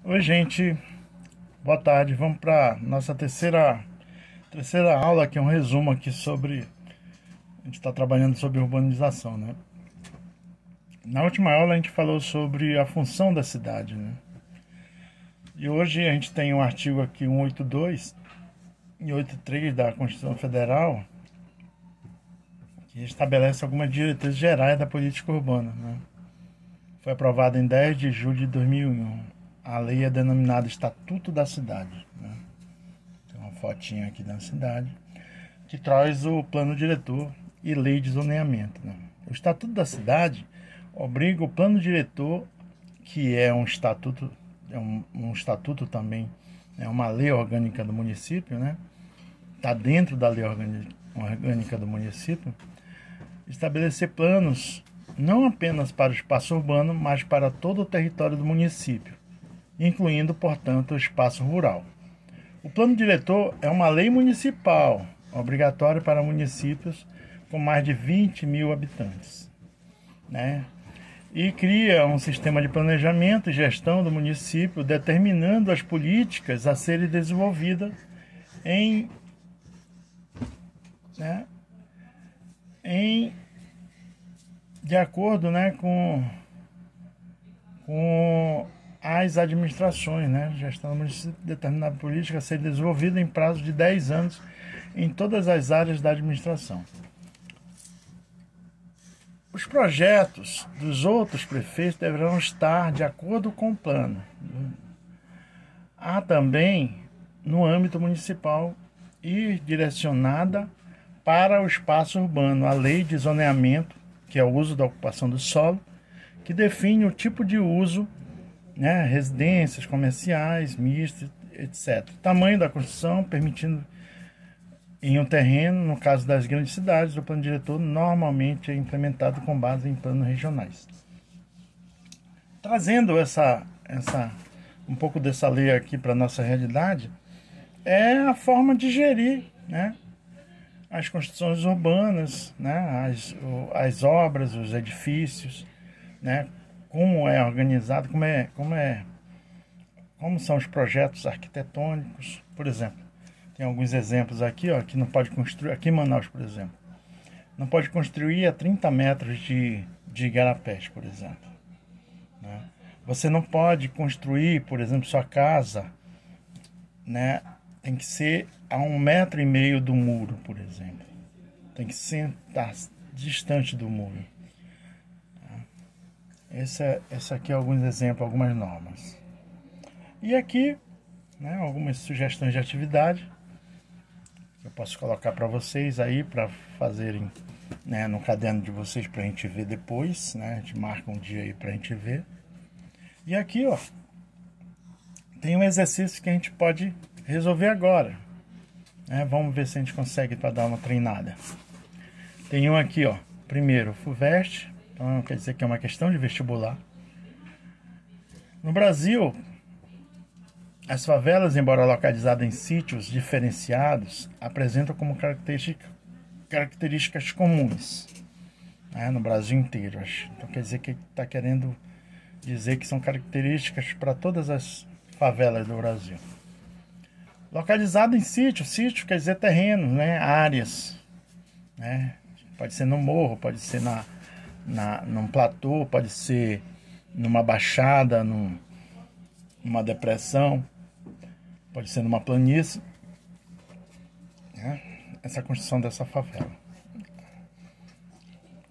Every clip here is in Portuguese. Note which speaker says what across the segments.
Speaker 1: Oi, gente. Boa tarde. Vamos para nossa terceira aula, que é um resumo aqui sobre... A gente está trabalhando sobre urbanização, né? Na última aula a gente falou sobre a função da cidade, né? E hoje a gente tem um artigo aqui, 182 e 83 da Constituição Federal, que estabelece algumas diretrizes gerais da política urbana, né? Foi aprovado em 10 de julho de 2001. A lei é denominada Estatuto da Cidade, né? Tem uma fotinha aqui da cidade, que traz o plano diretor e lei de zoneamento, né? O Estatuto da Cidade obriga o plano diretor, que é um estatuto, um estatuto também, é uma lei orgânica do município, né? Está dentro da lei orgânica do município, estabelecer planos não apenas para o espaço urbano, mas para todo o território do município, incluindo, portanto, o espaço rural. O plano diretor é uma lei municipal, obrigatória para municípios com mais de 20 mil habitantes, né? E cria um sistema de planejamento e gestão do município, determinando as políticas a serem desenvolvidas de acordo, né, com as administrações, né? Gestão do município, determinada política a ser desenvolvida em prazo de 10 anos em todas as áreas da administração. Os projetos dos outros prefeitos deverão estar de acordo com o plano. Há também, no âmbito municipal, ir direcionada para o espaço urbano, a lei de zoneamento, que é o uso da ocupação do solo, que define o tipo de uso, né, residências, comerciais, mistas, etc. O tamanho da construção, permitindo em um terreno, no caso das grandes cidades, o plano diretor normalmente é implementado com base em planos regionais. Trazendo um pouco dessa lei aqui para a nossa realidade, é a forma de gerir, né, as construções urbanas, né, as obras, os edifícios, né, como é organizado, como são os projetos arquitetônicos, por exemplo. Tem alguns exemplos aqui, ó, que não pode construir, aqui em Manaus, por exemplo, não pode construir a 30 metros de igarapés, por exemplo, né? Você não pode construir, por exemplo, sua casa, né, tem que ser a 1,5 metro do muro, por exemplo. Tem que estar distante do muro. Esse aqui é alguns exemplos, algumas normas. E aqui, né, algumas sugestões de atividade que eu posso colocar para vocês aí, para fazerem, né, no caderno de vocês, para a gente ver depois, né? A gente marca um dia aí para a gente ver. E aqui, ó, tem um exercício que a gente pode resolver agora, né? Vamos ver se a gente consegue para dar uma treinada. Tem um aqui, ó, primeiro, FUVEST, então quer dizer que é uma questão de vestibular. No Brasil, as favelas, embora localizadas em sítios diferenciados, apresentam como características comuns, né, no Brasil inteiro. Então quer dizer que está querendo dizer que são características para todas as favelas do Brasil. Localizado em sítio quer dizer terrenos, né, áreas, né? Pode ser no morro, pode ser num platô, pode ser numa baixada, numa depressão, pode ser numa planície, né? Essa construção dessa favela.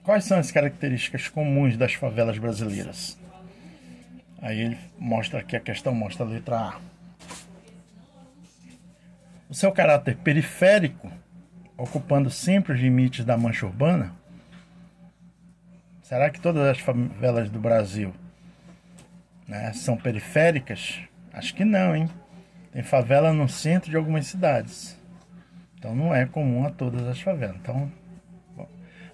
Speaker 1: Quais são as características comuns das favelas brasileiras? Aí ele mostra aqui, a questão mostra a letra A. O seu caráter periférico, ocupando sempre os limites da mancha urbana. Será que todas as favelas do Brasil, né, são periféricas? Acho que não, hein? Tem favela no centro de algumas cidades. Então não é comum a todas as favelas. Então, bom,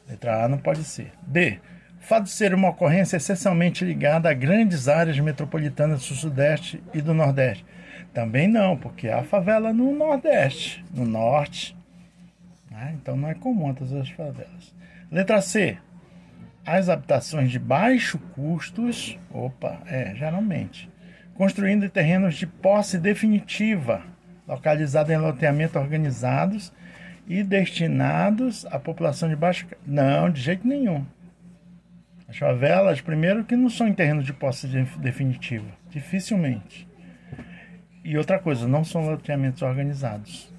Speaker 1: letra A não pode ser. B. O fato de ser uma ocorrência essencialmente ligada a grandes áreas metropolitanas do Sudeste e do Nordeste. Também não, porque há favela no Nordeste, no Norte, né? Então não é comum a todas as favelas. Letra C. As habitações de baixo custos, geralmente, construindo em terrenos de posse definitiva, localizados em loteamentos organizados e destinados à população de baixo... Não, de jeito nenhum. As favelas, primeiro, que não são em terrenos de posse definitiva, dificilmente. E outra coisa, não são loteamentos organizados.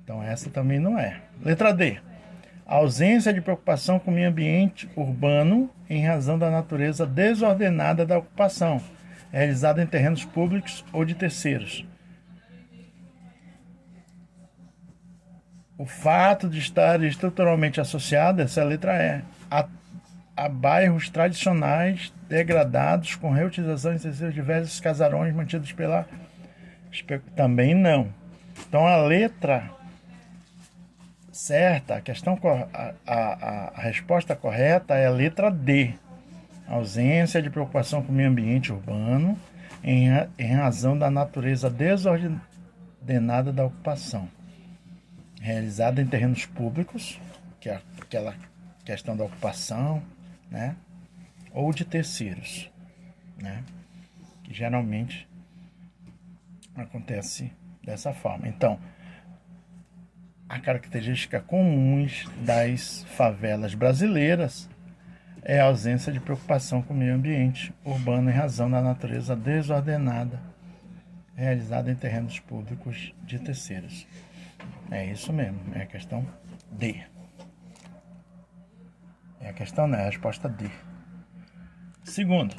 Speaker 1: Então essa também não é. Letra D. A ausência de preocupação com o meio ambiente urbano em razão da natureza desordenada da ocupação, realizada em terrenos públicos ou de terceiros. O fato de estar estruturalmente associado, essa é a letra E, a bairros tradicionais degradados com reutilização de diversos casarões mantidos pela... Também não. Então a letra certa, a resposta correta é a letra D. Ausência de preocupação com o meio ambiente urbano em razão da natureza desordenada da ocupação, realizada em terrenos públicos, que é aquela questão da ocupação, né? Ou de terceiros, né? Que geralmente acontece dessa forma. Então, a característica comum das favelas brasileiras é a ausência de preocupação com o meio ambiente urbano em razão da natureza desordenada, realizada em terrenos públicos de terceiros. É isso mesmo, é a questão D. É a questão, né? A resposta D. Segundo,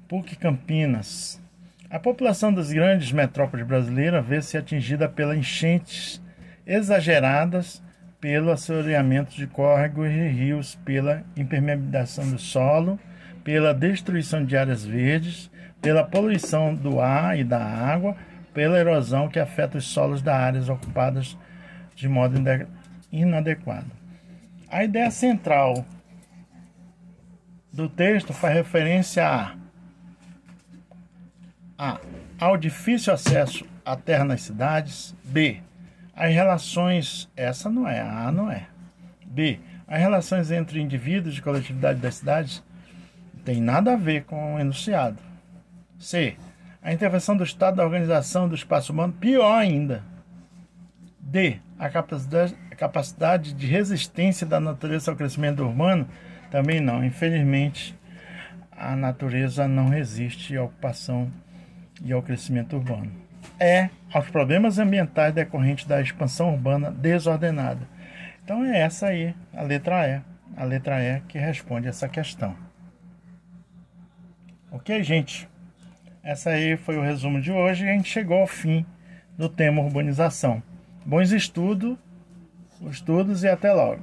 Speaker 1: PUC Campinas. A população das grandes metrópoles brasileiras vê-se atingida pelas enchentes exageradas, pelo assoreamento de córregos e rios, pela impermeabilização do solo, pela destruição de áreas verdes, pela poluição do ar e da água, pela erosão que afeta os solos das áreas ocupadas de modo inadequado. A ideia central do texto faz referência ao difícil acesso à terra nas cidades. B. As relações... Essa não é. A não é. B. As relações entre indivíduos e coletividade das cidades tem nada a ver com o enunciado. C. A intervenção do Estado na organização do espaço humano. Pior ainda. D. A capacidade de resistência da natureza ao crescimento urbano. Também não. Infelizmente, a natureza não resiste à ocupação e ao crescimento urbano. Aos problemas ambientais decorrentes da expansão urbana desordenada. Então é essa aí, a letra E. A letra E que responde essa questão. Ok, gente? Essa aí foi o resumo de hoje e a gente chegou ao fim do tema urbanização. Bons estudos e até logo.